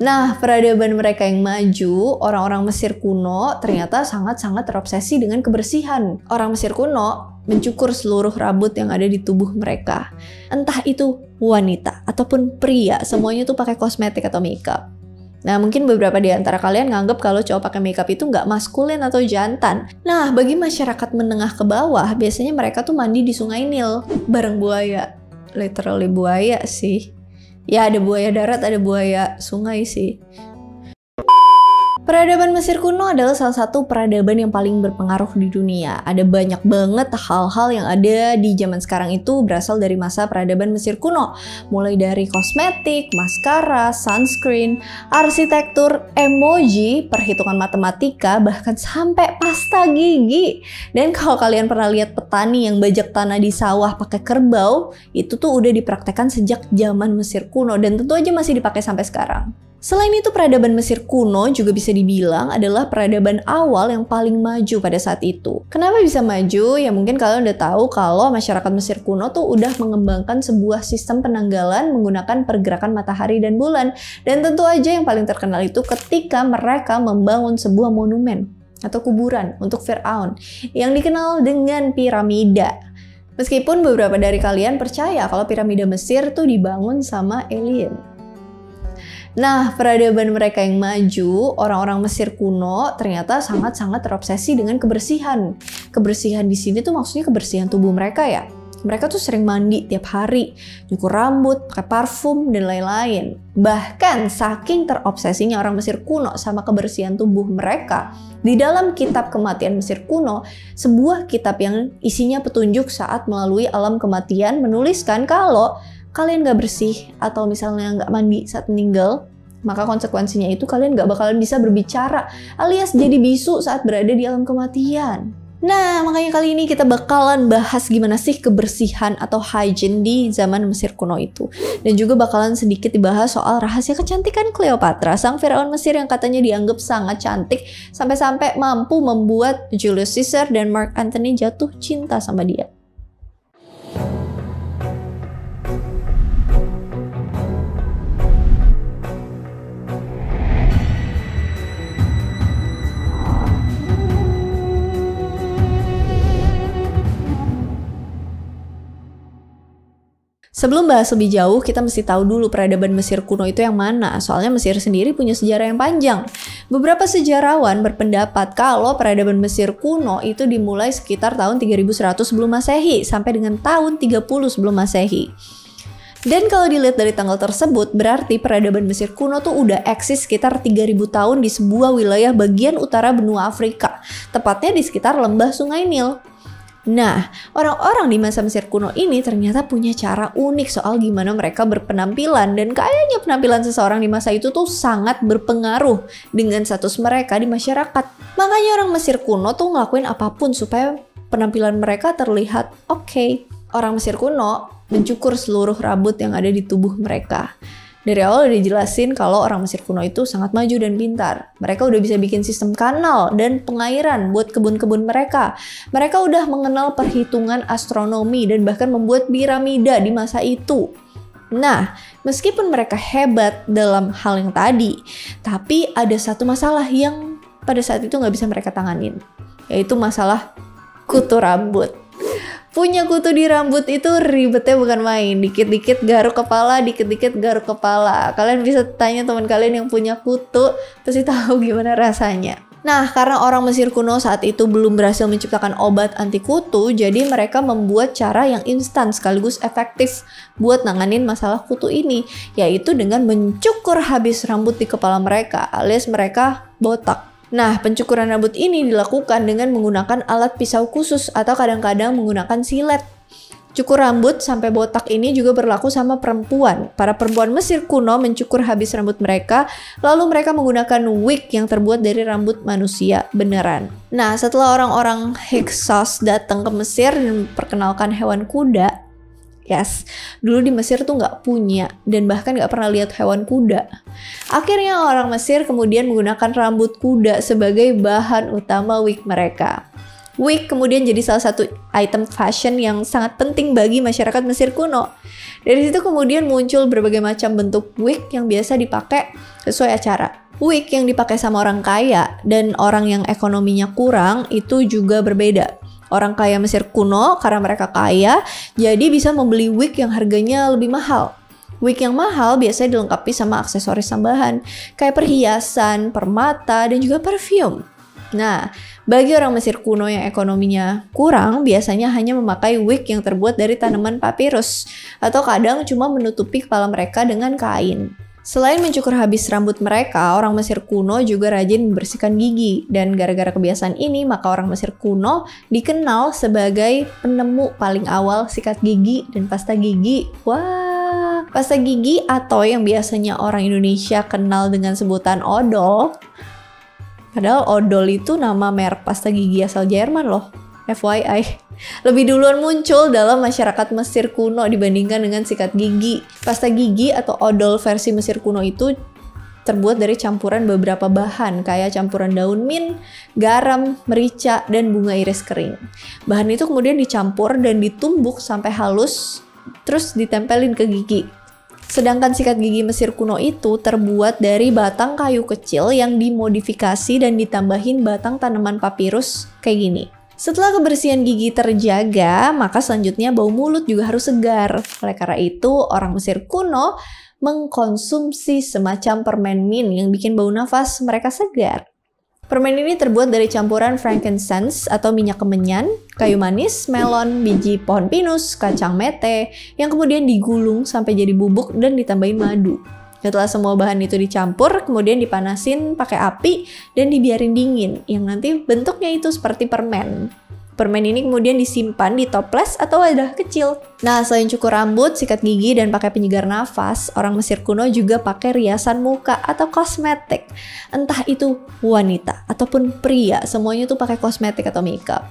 Nah, peradaban mereka yang maju, orang-orang Mesir kuno ternyata sangat-sangat terobsesi dengan kebersihan. Orang Mesir kuno mencukur seluruh rambut yang ada di tubuh mereka. Entah itu wanita ataupun pria, semuanya tuh pakai kosmetik atau makeup. Nah, mungkin beberapa di antara kalian nganggep kalau cowok pakai makeup itu nggak maskulin atau jantan. Nah, bagi masyarakat menengah ke bawah, biasanya mereka tuh mandi di Sungai Nil bareng buaya. Literally buaya sih. Ya, ada buaya darat, ada buaya sungai sih. Peradaban Mesir kuno adalah salah satu peradaban yang paling berpengaruh di dunia. Ada banyak banget hal-hal yang ada di zaman sekarang itu berasal dari masa peradaban Mesir kuno. Mulai dari kosmetik, maskara, sunscreen, arsitektur, emoji, perhitungan matematika, bahkan sampai pasta gigi. Dan kalau kalian pernah lihat petani yang bajak tanah di sawah pakai kerbau, itu tuh udah dipraktekkan sejak zaman Mesir kuno dan tentu aja masih dipakai sampai sekarang. Selain itu, peradaban Mesir kuno juga bisa dibilang adalah peradaban awal yang paling maju pada saat itu. Kenapa bisa maju? Ya mungkin kalian udah tahu kalau masyarakat Mesir kuno tuh udah mengembangkan sebuah sistem penanggalan menggunakan pergerakan matahari dan bulan. Dan tentu aja yang paling terkenal itu ketika mereka membangun sebuah monumen atau kuburan untuk Firaun yang dikenal dengan piramida. Meskipun beberapa dari kalian percaya kalau piramida Mesir tuh dibangun sama alien. Nah, peradaban mereka yang maju, orang-orang Mesir kuno ternyata sangat-sangat terobsesi dengan kebersihan. Kebersihan di sini tuh maksudnya kebersihan tubuh mereka ya. Mereka tuh sering mandi tiap hari, nyukur rambut, pakai parfum, dan lain-lain. Bahkan saking terobsesinya orang Mesir kuno sama kebersihan tubuh mereka, di dalam kitab kematian Mesir kuno, sebuah kitab yang isinya petunjuk saat melalui alam kematian menuliskan kalau kalian gak bersih atau misalnya gak mandi saat meninggal, maka konsekuensinya itu kalian gak bakalan bisa berbicara alias jadi bisu saat berada di alam kematian. Nah, makanya kali ini kita bakalan bahas gimana sih kebersihan atau hygiene di zaman Mesir kuno itu. Dan juga bakalan sedikit dibahas soal rahasia kecantikan Cleopatra, sang Firaun Mesir yang katanya dianggap sangat cantik sampai-sampai mampu membuat Julius Caesar dan Mark Antony jatuh cinta sama dia. Sebelum bahas lebih jauh, kita mesti tahu dulu peradaban Mesir kuno itu yang mana. Soalnya Mesir sendiri punya sejarah yang panjang. Beberapa sejarawan berpendapat kalau peradaban Mesir kuno itu dimulai sekitar tahun 3100 sebelum Masehi sampai dengan tahun 30 sebelum Masehi. Dan kalau dilihat dari tanggal tersebut, berarti peradaban Mesir kuno tuh udah eksis sekitar 3000 tahun di sebuah wilayah bagian utara benua Afrika. Tepatnya di sekitar lembah Sungai Nil. Nah, orang-orang di masa Mesir kuno ini ternyata punya cara unik soal gimana mereka berpenampilan dan kayaknya penampilan seseorang di masa itu tuh sangat berpengaruh dengan status mereka di masyarakat. Makanya orang Mesir kuno tuh ngelakuin apapun supaya penampilan mereka terlihat oke. Orang Mesir kuno mencukur seluruh rambut yang ada di tubuh mereka. Dari awal udah dijelasin kalau orang Mesir kuno itu sangat maju dan pintar. Mereka udah bisa bikin sistem kanal dan pengairan buat kebun-kebun mereka. Mereka udah mengenal perhitungan astronomi dan bahkan membuat piramida di masa itu. Nah, meskipun mereka hebat dalam hal yang tadi, tapi ada satu masalah yang pada saat itu nggak bisa mereka tanganin, yaitu masalah kutu rambut. Punya kutu di rambut itu ribetnya bukan main. Dikit-dikit garuk kepala, dikit-dikit garuk kepala. Kalian bisa tanya teman kalian yang punya kutu, pasti tahu gimana rasanya. Nah, karena orang Mesir kuno saat itu belum berhasil menciptakan obat anti kutu, jadi mereka membuat cara yang instan sekaligus efektif buat nanganin masalah kutu ini, yaitu dengan mencukur habis rambut di kepala mereka, alias mereka botak. Nah, pencukuran rambut ini dilakukan dengan menggunakan alat pisau khusus atau kadang-kadang menggunakan silet. Cukur rambut sampai botak ini juga berlaku sama perempuan. Para perempuan Mesir kuno mencukur habis rambut mereka, lalu mereka menggunakan wig yang terbuat dari rambut manusia beneran. Nah, setelah orang-orang Hyksos datang ke Mesir dan memperkenalkan hewan kuda, yes, dulu di Mesir tuh nggak punya dan bahkan nggak pernah lihat hewan kuda. Akhirnya orang Mesir kemudian menggunakan rambut kuda sebagai bahan utama wig mereka. Wig kemudian jadi salah satu item fashion yang sangat penting bagi masyarakat Mesir kuno. Dari situ kemudian muncul berbagai macam bentuk wig yang biasa dipakai sesuai acara. Wig yang dipakai sama orang kaya dan orang yang ekonominya kurang itu juga berbeda. Orang kaya Mesir kuno karena mereka kaya, jadi bisa membeli wig yang harganya lebih mahal. Wig yang mahal biasanya dilengkapi sama aksesoris tambahan, kayak perhiasan, permata, dan juga parfum. Nah, bagi orang Mesir kuno yang ekonominya kurang, biasanya hanya memakai wig yang terbuat dari tanaman papirus, atau kadang cuma menutupi kepala mereka dengan kain. Selain mencukur habis rambut mereka, orang Mesir kuno juga rajin membersihkan gigi. Dan gara-gara kebiasaan ini, maka orang Mesir kuno dikenal sebagai penemu paling awal sikat gigi dan pasta gigi. Wah, pasta gigi atau yang biasanya orang Indonesia kenal dengan sebutan odol. Padahal odol itu nama merek pasta gigi asal Jerman loh, FYI. Lebih duluan muncul dalam masyarakat Mesir kuno dibandingkan dengan sikat gigi. Pasta gigi atau odol versi Mesir kuno itu terbuat dari campuran beberapa bahan, kayak campuran daun mint, garam, merica, dan bunga iris kering. Bahan itu kemudian dicampur dan ditumbuk sampai halus, terus ditempelin ke gigi. Sedangkan sikat gigi Mesir kuno itu terbuat dari batang kayu kecil yang dimodifikasi dan ditambahin batang tanaman papirus kayak gini. Setelah kebersihan gigi terjaga, maka selanjutnya bau mulut juga harus segar. Oleh karena itu, orang Mesir kuno mengkonsumsi semacam permen mint yang bikin bau nafas mereka segar. Permen ini terbuat dari campuran frankincense atau minyak kemenyan, kayu manis, melon, biji pohon pinus, kacang mete, yang kemudian digulung sampai jadi bubuk dan ditambahin madu. Setelah semua bahan itu dicampur, kemudian dipanasin pakai api dan dibiarin dingin, yang nanti bentuknya itu seperti permen. Permen ini kemudian disimpan di toples atau wadah kecil. Nah, selain cukur rambut, sikat gigi, dan pakai penyegar nafas, orang Mesir kuno juga pakai riasan muka atau kosmetik. Entah itu wanita ataupun pria, semuanya tuh pakai kosmetik atau makeup.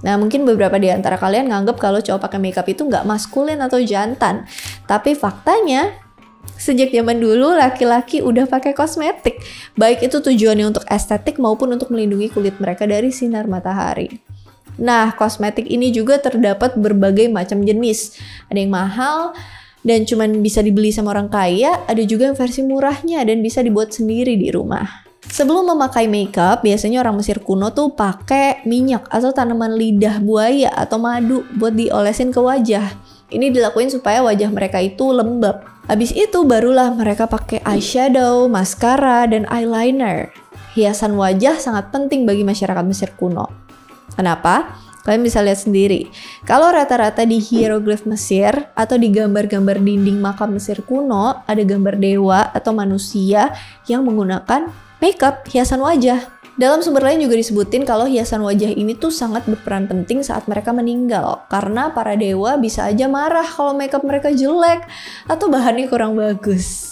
Nah, mungkin beberapa di antara kalian nganggep kalau cowok pakai makeup itu nggak maskulin atau jantan. Tapi faktanya, sejak zaman dulu laki-laki udah pakai kosmetik. Baik itu tujuannya untuk estetik maupun untuk melindungi kulit mereka dari sinar matahari. Nah, kosmetik ini juga terdapat berbagai macam jenis. Ada yang mahal dan cuman bisa dibeli sama orang kaya, ada juga yang versi murahnya dan bisa dibuat sendiri di rumah. Sebelum memakai makeup, biasanya orang Mesir kuno tuh pakai minyak atau tanaman lidah buaya atau madu buat diolesin ke wajah. Ini dilakuin supaya wajah mereka itu lembab. Habis itu barulah mereka pakai eyeshadow, maskara, dan eyeliner. Hiasan wajah sangat penting bagi masyarakat Mesir kuno. Kenapa? Kalian bisa lihat sendiri. Kalau rata-rata di hieroglif Mesir atau di gambar-gambar dinding makam Mesir kuno, ada gambar dewa atau manusia yang menggunakan makeup, hiasan wajah. Dalam sumber lain juga disebutin kalau hiasan wajah ini tuh sangat berperan penting saat mereka meninggal. Karena para dewa bisa aja marah kalau makeup mereka jelek atau bahannya kurang bagus.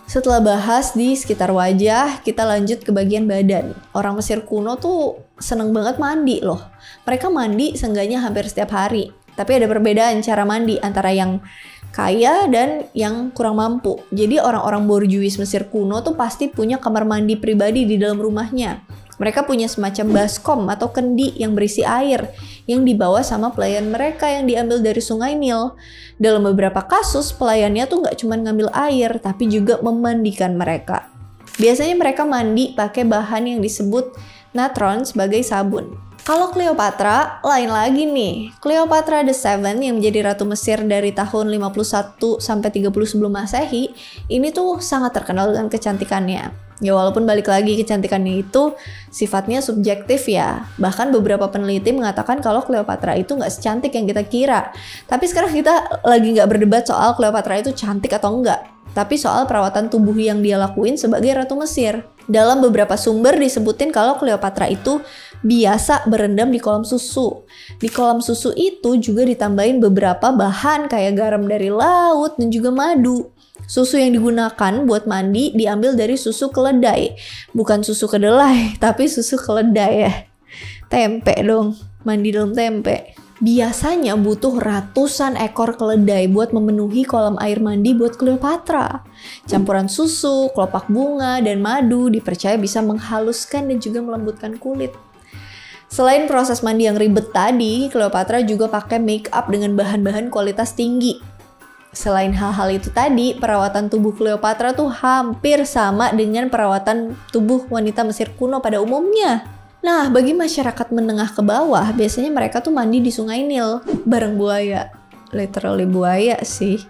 Setelah bahas di sekitar wajah, kita lanjut ke bagian badan. Orang Mesir kuno tuh seneng banget mandi loh. Mereka mandi seenggaknya hampir setiap hari. Tapi ada perbedaan cara mandi antara yang kaya dan yang kurang mampu. Jadi orang-orang borjuis Mesir kuno tuh pasti punya kamar mandi pribadi di dalam rumahnya. Mereka punya semacam baskom atau kendi yang berisi air yang dibawa sama pelayan mereka yang diambil dari sungai Nil. Dalam beberapa kasus, pelayannya tuh nggak cuma ngambil air, tapi juga memandikan mereka. Biasanya mereka mandi pakai bahan yang disebut natron sebagai sabun. Kalau Cleopatra, lain lagi nih. Cleopatra the Seventh yang menjadi Ratu Mesir dari tahun 51 sampai 30 sebelum Masehi, ini tuh sangat terkenal dengan kecantikannya. Ya walaupun balik lagi kecantikannya itu sifatnya subjektif ya. Bahkan beberapa peneliti mengatakan kalau Cleopatra itu nggak secantik yang kita kira. Tapi sekarang kita lagi nggak berdebat soal Cleopatra itu cantik atau enggak. Tapi soal perawatan tubuh yang dia lakuin sebagai Ratu Mesir. Dalam beberapa sumber disebutin kalau Cleopatra itu biasa berendam di kolam susu. Di kolam susu itu juga ditambahin beberapa bahan kayak garam dari laut dan juga madu. Susu yang digunakan buat mandi diambil dari susu keledai. Bukan susu kedelai, tapi susu keledai ya. Tempe dong, mandi dalam tempe. Biasanya butuh ratusan ekor keledai buat memenuhi kolam air mandi buat Cleopatra. Campuran susu, kelopak bunga, dan madu dipercaya bisa menghaluskan dan juga melembutkan kulit. Selain proses mandi yang ribet tadi, Cleopatra juga pakai make up dengan bahan-bahan kualitas tinggi. Selain hal-hal itu tadi, perawatan tubuh Cleopatra tuh hampir sama dengan perawatan tubuh wanita Mesir kuno pada umumnya. Nah, bagi masyarakat menengah ke bawah, biasanya mereka tuh mandi di Sungai Nil bareng buaya. Literally buaya sih.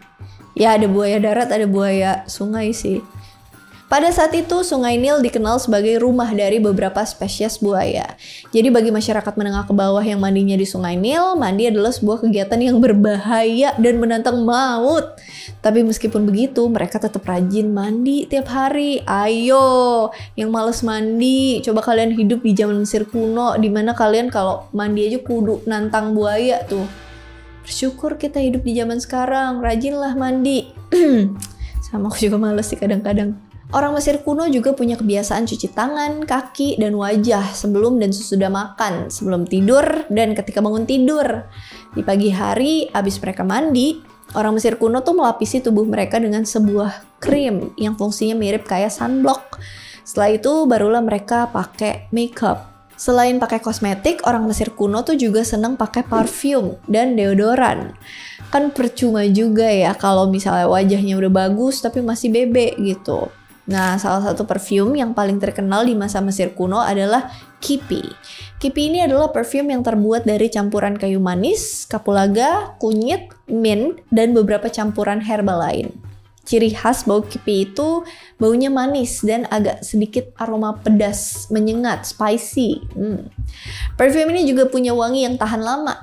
Ya, ada buaya darat, ada buaya sungai sih. Pada saat itu, Sungai Nil dikenal sebagai rumah dari beberapa spesies buaya. Jadi bagi masyarakat menengah ke bawah yang mandinya di Sungai Nil, mandi adalah sebuah kegiatan yang berbahaya dan menantang maut. Tapi meskipun begitu, mereka tetap rajin mandi tiap hari. Ayo, yang males mandi, coba kalian hidup di zaman Mesir kuno, dimana kalian kalau mandi aja kudu nantang buaya tuh. Bersyukur kita hidup di zaman sekarang, rajinlah mandi. Sama aku juga males sih kadang-kadang. Orang Mesir kuno juga punya kebiasaan cuci tangan, kaki, dan wajah sebelum dan sesudah makan, sebelum tidur, dan ketika bangun tidur. Di pagi hari, abis mereka mandi, orang Mesir kuno tuh melapisi tubuh mereka dengan sebuah krim yang fungsinya mirip kayak sunblock. Setelah itu, barulah mereka pakai makeup. Selain pakai kosmetik, orang Mesir kuno tuh juga senang pakai parfum dan deodoran. Kan percuma juga ya kalau misalnya wajahnya udah bagus tapi masih bebe gitu. Nah, salah satu parfum yang paling terkenal di masa Mesir kuno adalah Kipi. Kipi ini adalah parfum yang terbuat dari campuran kayu manis, kapulaga, kunyit, mint, dan beberapa campuran herbal lain. Ciri khas bau Kipi itu baunya manis dan agak sedikit aroma pedas, menyengat, spicy. Parfum ini juga punya wangi yang tahan lama.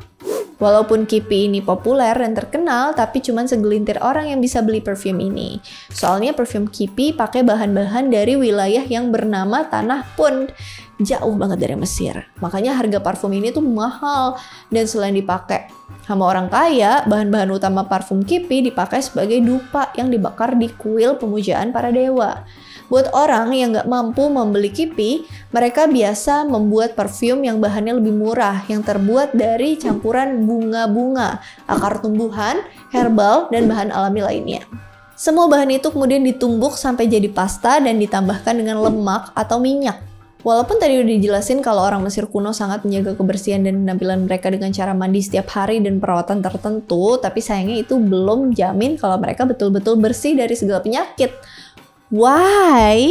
Walaupun Kipi ini populer dan terkenal, tapi cuma segelintir orang yang bisa beli parfum ini. Soalnya parfum Kipi pakai bahan-bahan dari wilayah yang bernama Tanah Punt, jauh banget dari Mesir. Makanya harga parfum ini tuh mahal. Dan selain dipakai sama orang kaya, bahan-bahan utama parfum Kipi dipakai sebagai dupa yang dibakar di kuil pemujaan para dewa. Buat orang yang nggak mampu membeli Kipi, mereka biasa membuat parfum yang bahannya lebih murah, yang terbuat dari campuran bunga-bunga, akar tumbuhan, herbal, dan bahan alami lainnya. Semua bahan itu kemudian ditumbuk sampai jadi pasta dan ditambahkan dengan lemak atau minyak. Walaupun tadi udah dijelasin kalau orang Mesir kuno sangat menjaga kebersihan dan penampilan mereka dengan cara mandi setiap hari dan perawatan tertentu, tapi sayangnya itu belum jamin kalau mereka betul-betul bersih dari segala penyakit. Why?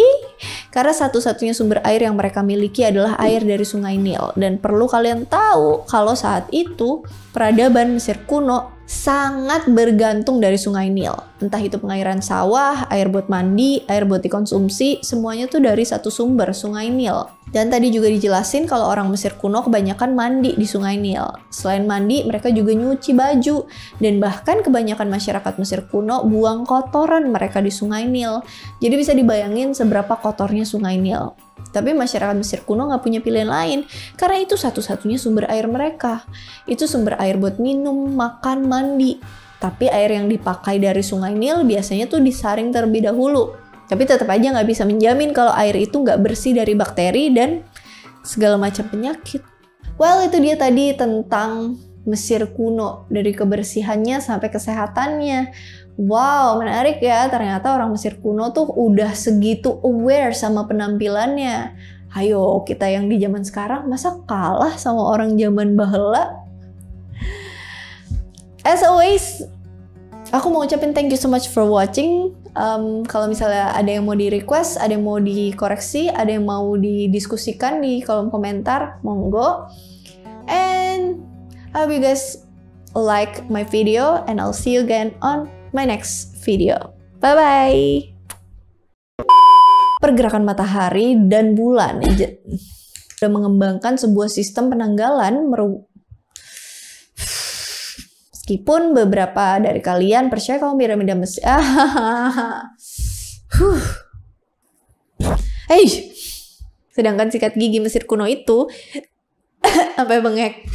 Karena satu-satunya sumber air yang mereka miliki adalah air dari Sungai Nil. Dan perlu kalian tahu kalau saat itu peradaban Mesir kuno sangat bergantung dari Sungai Nil. Entah itu pengairan sawah, air buat mandi, air buat dikonsumsi, semuanya tuh dari satu sumber, Sungai Nil. Dan tadi juga dijelasin kalau orang Mesir kuno kebanyakan mandi di Sungai Nil. Selain mandi, mereka juga nyuci baju. Dan bahkan kebanyakan masyarakat Mesir kuno buang kotoran mereka di Sungai Nil. Jadi bisa dibayangin seberapa kotornya Sungai Nil. Tapi masyarakat Mesir kuno nggak punya pilihan lain, karena itu satu-satunya sumber air mereka. Itu sumber air buat minum, makan, mandi. Tapi air yang dipakai dari Sungai Nil biasanya tuh disaring terlebih dahulu. Tapi tetap aja nggak bisa menjamin kalau air itu nggak bersih dari bakteri dan segala macam penyakit. Well, itu dia tadi tentang Mesir kuno, dari kebersihannya sampai kesehatannya. Wow, menarik ya. Ternyata orang Mesir kuno tuh udah segitu aware sama penampilannya. Ayo, kita yang di zaman sekarang masa kalah sama orang zaman baheula? As always, aku mau ucapin thank you so much for watching. Kalau misalnya ada yang mau di-request, ada yang mau dikoreksi, ada yang mau didiskusikan di kolom komentar, monggo. And I hope you guys like my video, and I'll see you again on my next video. Bye-bye! Pergerakan matahari dan bulan sudah mengembangkan sebuah sistem penanggalan meskipun beberapa dari kalian percaya kalau piramida Mesir. Sedangkan sikat gigi Mesir kuno itu sampai bengek.